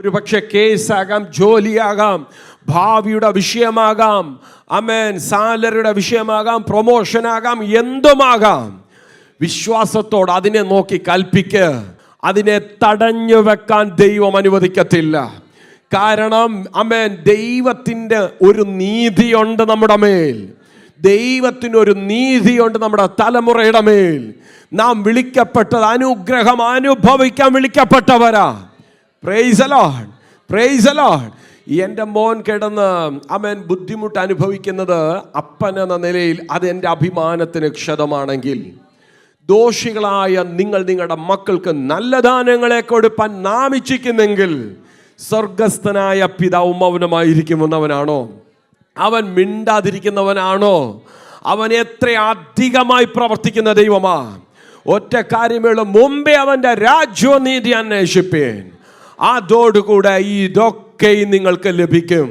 ഒരു പക്ഷേ കേസാകാം, ജോലിയാകാം, ഭാവിയുടെ വിഷയമാകാം, ആമേൻ, സാലറിയുടെ വിഷയമാകാം, പ്രൊമോഷനാകാം, എന്തുമാകാം. വിശ്വാസത്തോട് അതിനെ നോക്കി കൽപ്പിക്ക്. അതിനെ തടഞ്ഞു വെക്കാൻ ദൈവം അനുവദിക്കത്തില്ല. കാരണം ആമേൻ, ദൈവത്തിൻ്റെ ഒരു നീതിയുണ്ട് നമ്മുടെ മേൽ. ദൈവത്തിനൊരു നീതിയുണ്ട് നമ്മുടെ തലമുറയുടെ മേൽ. നാം വിളിക്കപ്പെട്ടത് അനുഗ്രഹം അനുഭവിക്കാൻ വിളിക്കപ്പെട്ടവരാ. Praise the Lord, praise the Lord. എൻ്റെ മോൻ കിടന്ന് ആമേൻ ബുദ്ധിമുട്ട് അനുഭവിക്കുന്നത് അപ്പൻ എന്ന നിലയിൽ അത് എൻ്റെ അഭിമാനത്തിന് ക്ഷതമാണെങ്കിൽ, ദോഷികളായ നിങ്ങൾ നിങ്ങളുടെ മക്കൾക്ക് നല്ല ദാനങ്ങളെ കൊടുപ്പാൻ നാം ഇച്ഛിക്കുന്നെങ്കിൽ, സ്വർഗസ്ഥനായ പിതാവ് മൗനമായിരിക്കുമെന്നവനാണോ? അവൻ മിണ്ടാതിരിക്കുന്നവനാണോ? അവൻ എത്ര അധികമായി പ്രവർത്തിക്കുന്ന ദൈവമാ. ഒറ്റ കാര്യമേയുള്ളൂ, മുമ്പേ അവൻ്റെ രാജ്യവും നീതി അന്വേഷിപ്പേൻ, അതോടുകൂടെ ഇതൊക്കെ നിങ്ങൾക്ക് ലഭിക്കും.